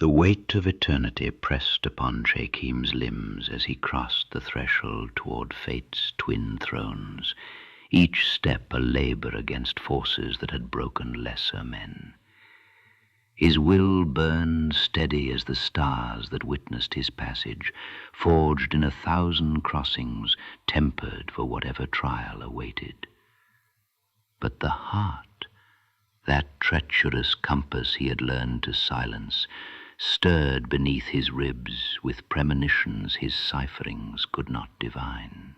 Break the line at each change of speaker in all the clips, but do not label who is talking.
The weight of eternity pressed upon Çekim's limbs as he crossed the threshold toward fate's twin thrones, each step a labor against forces that had broken lesser men. His will burned steady as the stars that witnessed his passage, forged in 1,000 crossings, tempered for whatever trial awaited. But the heart, that treacherous compass he had learned to silence, stirred beneath his ribs with premonitions his cipherings could not divine.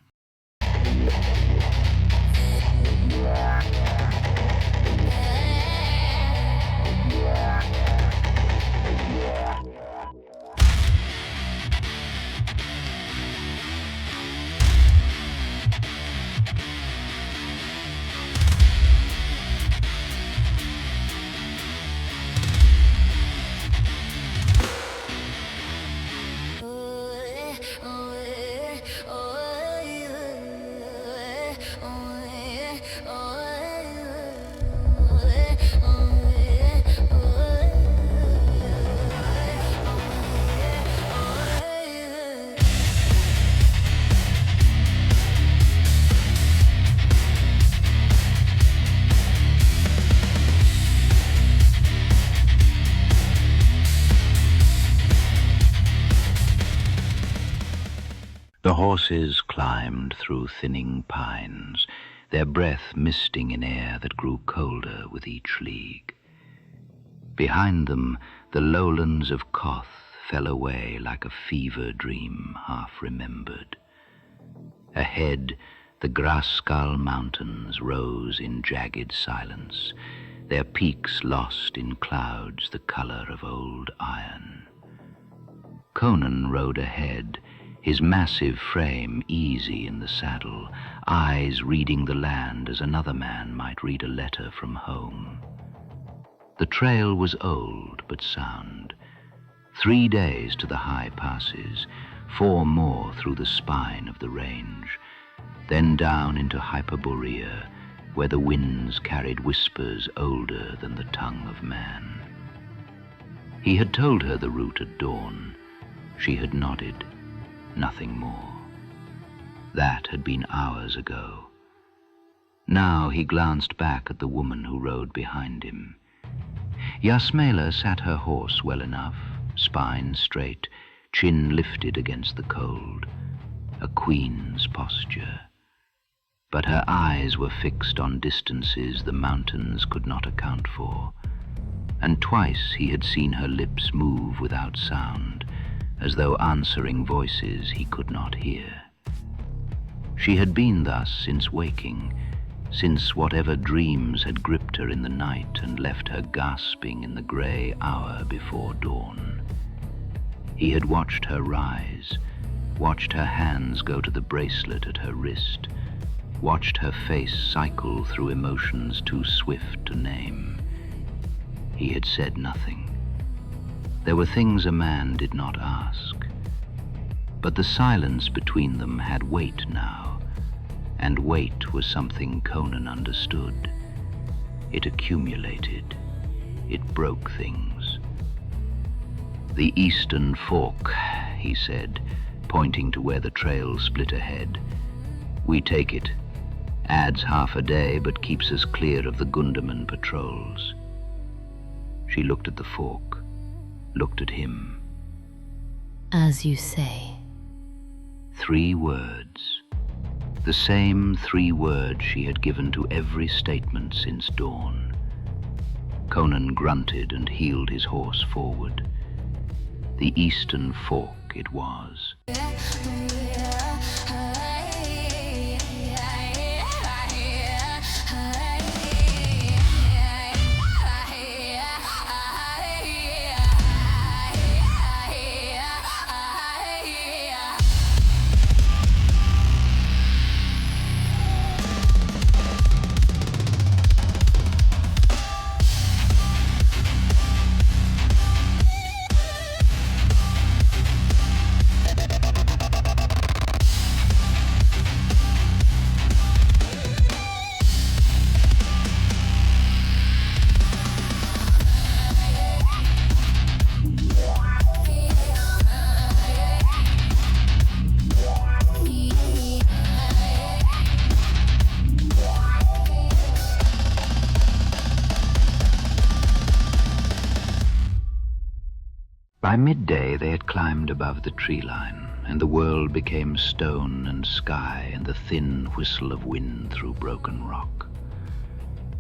The horses climbed through thinning pines, their breath misting in air that grew colder with each league. Behind them, the lowlands of Koth fell away like a fever dream half remembered. Ahead, the Grasskull Mountains rose in jagged silence, their peaks lost in clouds the color of old iron. Conan rode ahead, his massive frame easy in the saddle, eyes reading the land as another man might read a letter from home. The trail was old but sound. 3 days to the high passes, 4 more through the spine of the range, then down into Hyperborea, where the winds carried whispers older than the tongue of man. He had told her the route at dawn. She had nodded. Nothing more. That had been hours ago. Now he glanced back at the woman who rode behind him. Yasmela sat her horse well enough, spine straight, chin lifted against the cold, a queen's posture. But her eyes were fixed on distances the mountains could not account for, and twice he had seen her lips move without sound, as though answering voices he could not hear. She had been thus since waking, since whatever dreams had gripped her in the night and left her gasping in the grey hour before dawn. He had watched her rise, watched her hands go to the bracelet at her wrist, watched her face cycle through emotions too swift to name. He had said nothing. There were things a man did not ask. But the silence between them had weight now, and weight was something Conan understood. It accumulated. It broke things. "The Eastern Fork," he said, pointing to where the trail split ahead. "We take it. Adds half a day, but keeps us clear of the Gunderman patrols." She looked at the fork, looked at him.
"As you say."
3 words. The same 3 words she had given to every statement since dawn. Conan grunted and heeled his horse forward. The Eastern Fork it was. By midday they had climbed above the tree line, and the world became stone and sky and the thin whistle of wind through broken rock.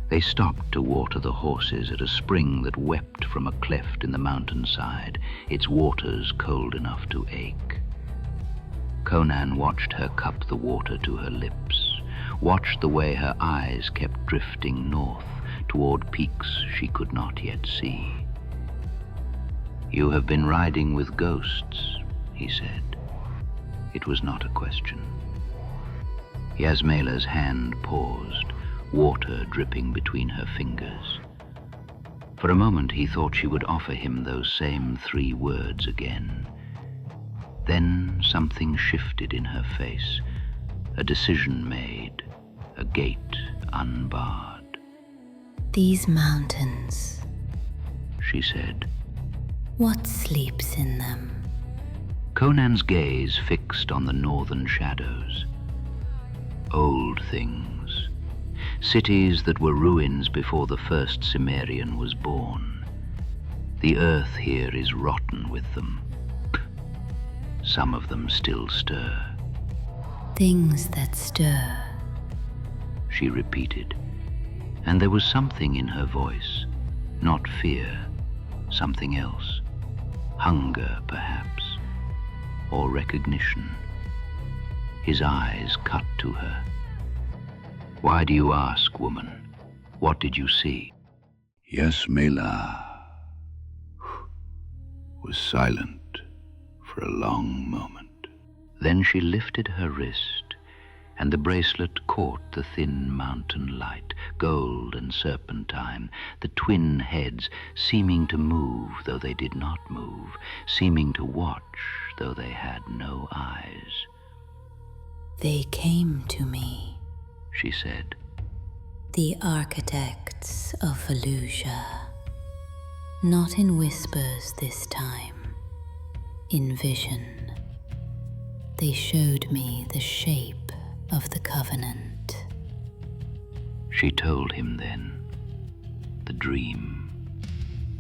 They stopped to water the horses at a spring that wept from a cleft in the mountainside, its waters cold enough to ache. Conan watched her cup the water to her lips, watched the way her eyes kept drifting north toward peaks she could not yet see. "You have been riding with ghosts," he said. It was not a question. Yasmela's hand paused, water dripping between her fingers. For a moment he thought she would offer him those same 3 words again. Then something shifted in her face, a decision made, a gate unbarred.
"These mountains,"
she said.
"what sleeps in them?"
Conan's gaze fixed on the northern shadows. Old things, cities that were ruins before the first Cimmerian was born. The earth here is rotten with them. Some of them still stir.
"Things that stir,"
she repeated, and there was something in her voice, not fear, something else, hunger perhaps, or recognition. His eyes cut to her. "Why do you ask, woman? What did you see?" Yasmela was silent for a long moment. Then she lifted her wrist, and the bracelet caught the thin mountain light, gold and serpentine, the twin heads seeming to move though they did not move, seeming to watch though they had no eyes.
"They came to me,"
she said.
"The architects of Fallujah. Not in whispers this time, in vision. They showed me the shape of the covenant."
She told him then, the dream,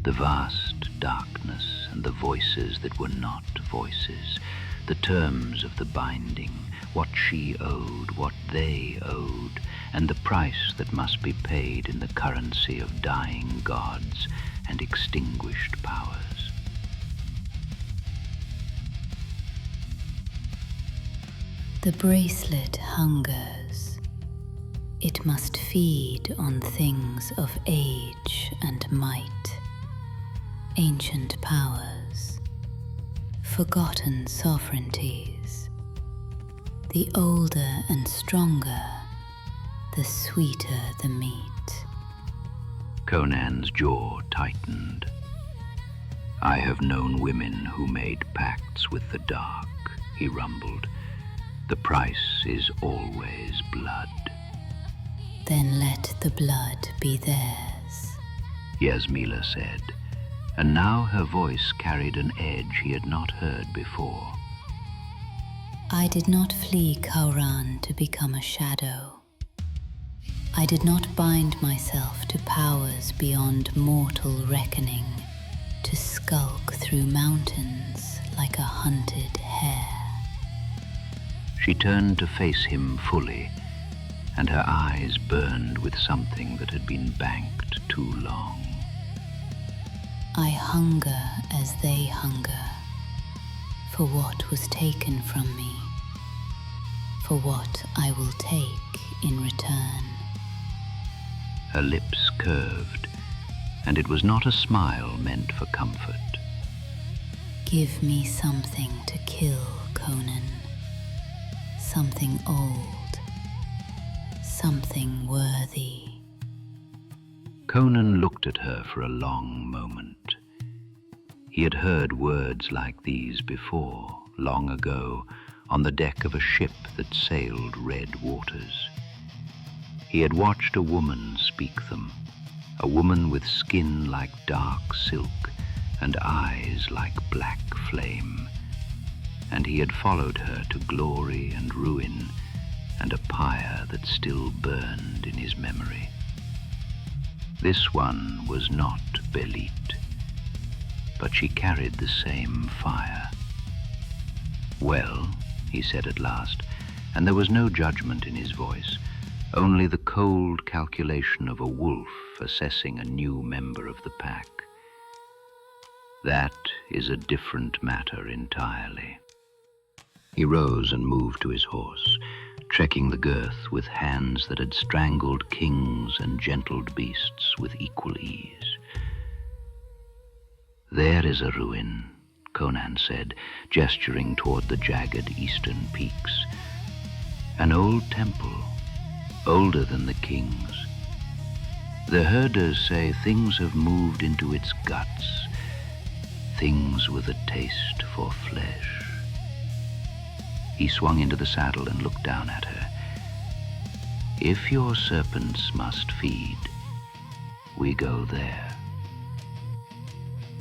the vast darkness and the voices that were not voices, the terms of the binding, what she owed, what they owed, and the price that must be paid in the currency of dying gods and extinguished powers.
The bracelet hungers. It must feed on things of age and might, ancient powers, forgotten sovereignties. The older and stronger, the sweeter the meat.
Conan's jaw tightened. "I have known women who made pacts with the dark," he rumbled. "The price is always blood."
"Then let the blood be theirs,"
Yasmela said, and now her voice carried an edge he had not heard before.
"I did not flee Kauran to become a shadow. I did not bind myself to powers beyond mortal reckoning, to skulk through mountains like a hunted hare."
She turned to face him fully, and her eyes burned with something that had been banked too long.
"I hunger as they hunger, for what was taken from me, for what I will take in return."
Her lips curved, and it was not a smile meant for comfort.
"Give me something to kill, Conan. Something old, something worthy."
Conan looked at her for a long moment. He had heard words like these before, long ago, on the deck of a ship that sailed red waters. He had watched a woman speak them, a woman with skin like dark silk and eyes like black flame, and he had followed her to glory and ruin and a pyre that still burned in his memory. This one was not Belit. but she carried the same fire. "Well," he said at last, and there was no judgment in his voice, only the cold calculation of a wolf assessing a new member of the pack. "That is a different matter entirely." He rose and moved to his horse, checking the girth with hands that had strangled kings and gentled beasts with equal ease. "There is a ruin," Conan said, gesturing toward the jagged eastern peaks. "An old temple, older than the king's. The herders say things have moved into its guts, things with a taste for flesh." He swung into the saddle and looked down at her. "If your serpents must feed, we go there."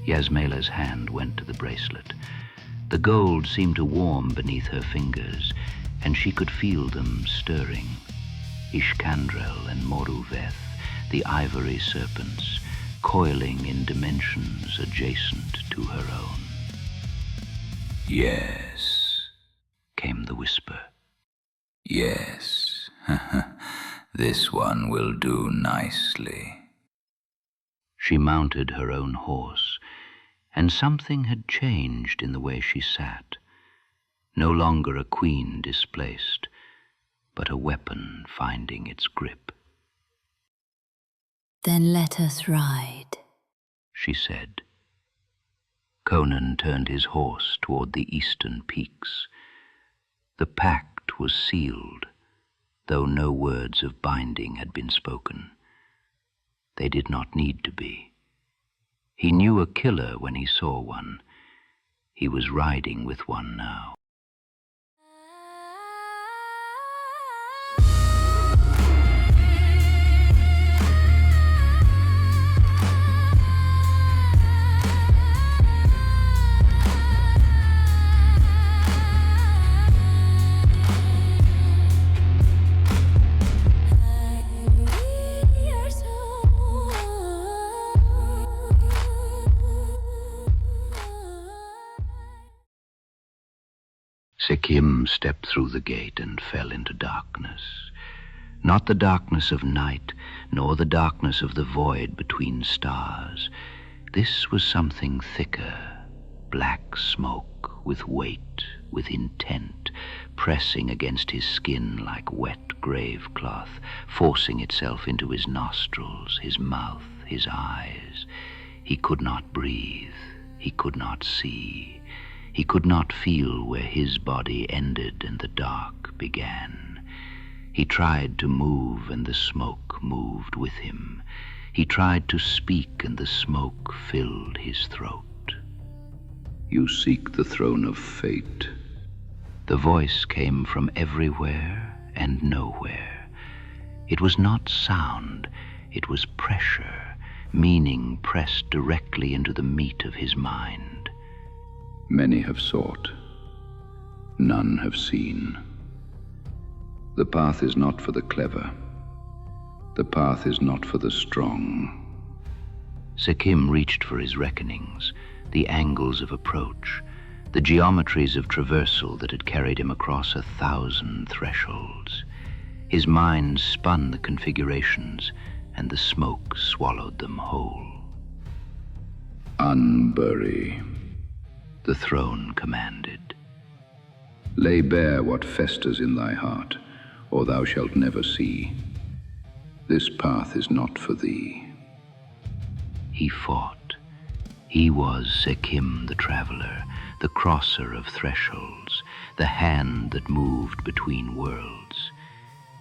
Yasmela's hand went to the bracelet. The gold seemed to warm beneath her fingers, and she could feel them stirring. Ishkandrel and Moruveth, the ivory serpents, coiling in dimensions adjacent to her own.
"Yes,"
came the whisper.
"Yes, this one will do nicely."
She mounted her own horse, and something had changed in the way she sat. No longer a queen displaced, but a weapon finding its grip.
"Then let us ride,"
she said. Conan turned his horse toward the eastern peaks. The pact was sealed, though no words of binding had been spoken. They did not need to be. He knew a killer when he saw one. He was riding with one now. Çekim stepped through the gate and fell into darkness. Not the darkness of night, nor the darkness of the void between stars. This was something thicker, black smoke with weight, with intent, pressing against his skin like wet grave cloth, forcing itself into his nostrils, his mouth, his eyes. He could not breathe. He could not see. He could not feel where his body ended and the dark began. He tried to move, and the smoke moved with him. He tried to speak, and the smoke filled his throat.
"You seek the throne of fate."
The voice came from everywhere and nowhere. It was not sound, it was pressure, meaning pressed directly into the meat of his mind.
"Many have sought, none have seen. The path is not for the clever. The path is not for the strong."
Çekim reached for his reckonings, the angles of approach, the geometries of traversal that had carried him across 1,000 thresholds. His mind spun the configurations, and the smoke swallowed them whole.
"Unbury,"
the throne commanded.
"Lay bare what festers in thy heart, or thou shalt never see. This path is not for thee."
He fought. He was Çekim the traveler, the crosser of thresholds, the hand that moved between worlds.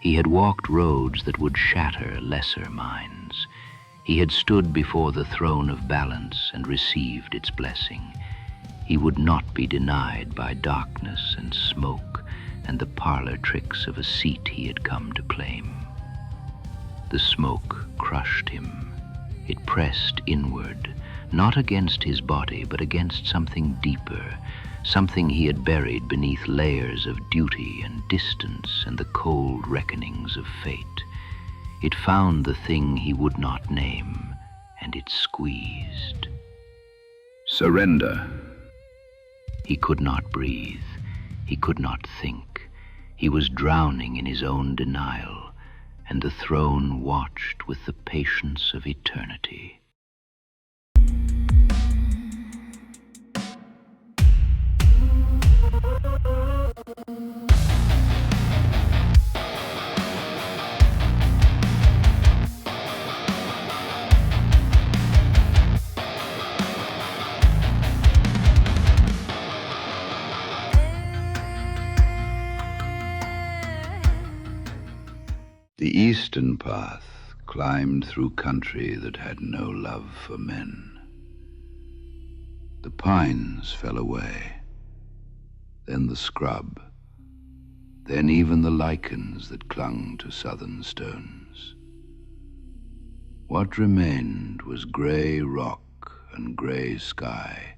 He had walked roads that would shatter lesser minds. He had stood before the throne of balance and received its blessing. He would not be denied by darkness and smoke and the parlor tricks of a seat he had come to claim. The smoke crushed him. It pressed inward, not against his body, but against something deeper, something he had buried beneath layers of duty and distance and the cold reckonings of fate. It found the thing he would not name, and it squeezed.
Surrender.
He could not breathe. He could not think. He was drowning in his own denial, and the throne watched with the patience of eternity.
The eastern path climbed through country that had no love for men. The pines fell away, then the scrub, then even the lichens that clung to southern stones. What remained was grey rock and grey sky,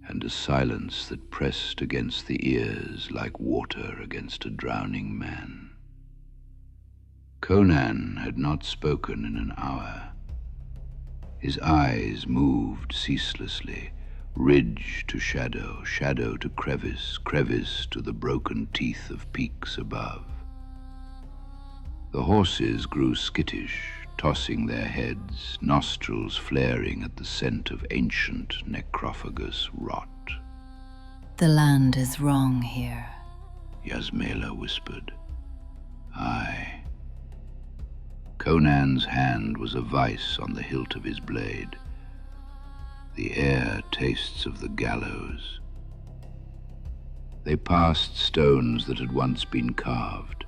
and a silence that pressed against the ears like water against a drowning man. Conan had not spoken in an hour. His eyes moved ceaselessly, ridge to shadow, shadow to crevice, crevice to the broken teeth of peaks above. The horses grew skittish, tossing their heads, nostrils flaring at the scent of ancient necrophagous rot.
The land is wrong here,
Yasmela whispered. Aye. Conan's hand was a vice on the hilt of his blade. The air tastes of the gallows. They passed stones that had once been carved,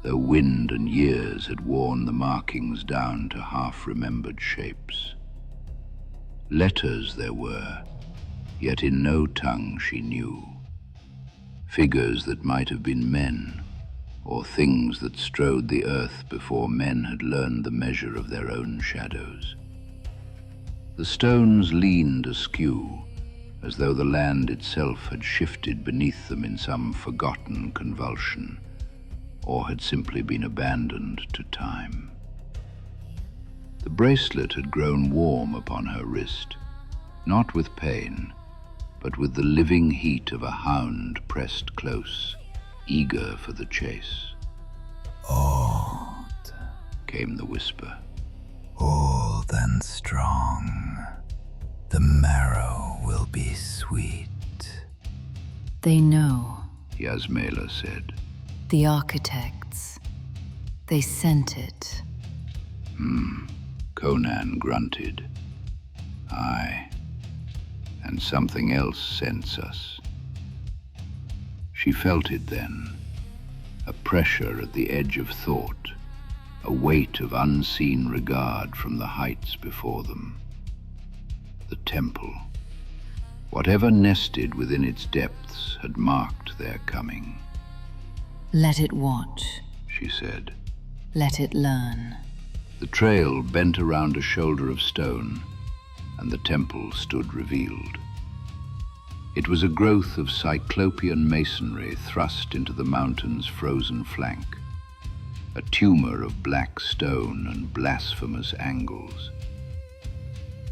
though wind and years had worn the markings down to half-remembered shapes. Letters there were, yet in no tongue she knew. Figures that might have been men, or things that strode the earth before men had learned the measure of their own shadows. The stones leaned askew, as though the land itself had shifted beneath them in some forgotten convulsion, or had simply been abandoned to time. The bracelet had grown warm upon her wrist, not with pain, but with the living heat of a hound pressed close, eager for the chase.
Old,
came the whisper.
Old and strong, the marrow will be sweet.
They know.
Yasmela said.
The architects. They sent it.
Conan grunted. Aye, and something else sends us. She felt it then, a pressure at the edge of thought, a weight of unseen regard from the heights before them. The temple, whatever nested within its depths, had marked their coming.
Let it watch,
She said.
let it learn.
The trail bent around a shoulder of stone, and the temple stood revealed. It was a growth of cyclopean masonry thrust into the mountain's frozen flank, a tumor of black stone and blasphemous angles.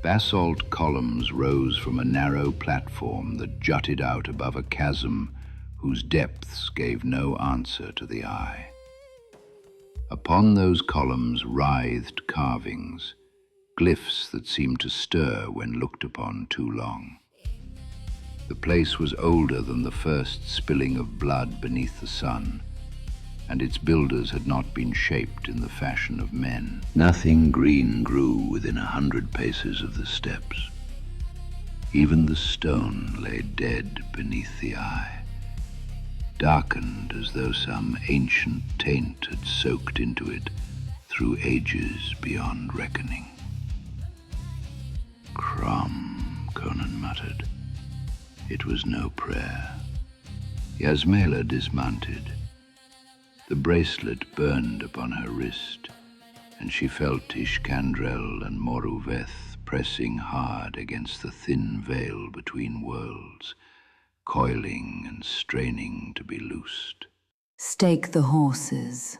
Basalt columns rose from a narrow platform that jutted out above a chasm whose depths gave no answer to the eye. Upon those columns writhed carvings, glyphs that seemed to stir when looked upon too long. The place was older than the first spilling of blood beneath the sun, and its builders had not been shaped in the fashion of men. Nothing green grew within 100 paces of the steps. Even the stone lay dead beneath the eye, darkened as though some ancient taint had soaked into it through ages beyond reckoning. Crom, Conan muttered. It was no prayer. Yasmela dismounted. The bracelet burned upon her wrist, and she felt Ishkandrel and Moruveth pressing hard against the thin veil between worlds, coiling and straining to be loosed.
Stake the horses,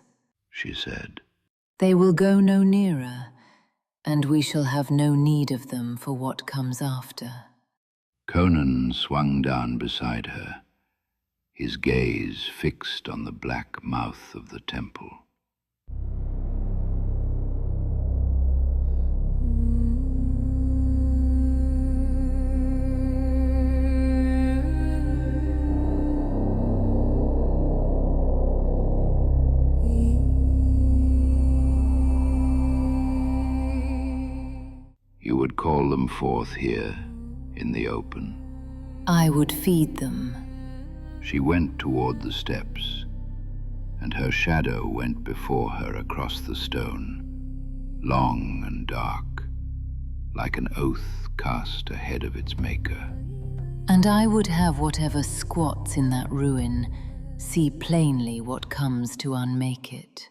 She said.
They will go no nearer, and we shall have no need of them for what comes after.
Conan swung down beside her, his gaze fixed on the black mouth of the temple. You would call them forth here, in the open.
I would feed them.
She went toward the steps, and her shadow went before her across the stone, long and dark, like an oath cast ahead of its maker.
And I would have whatever squats in that ruin see plainly what comes to unmake it.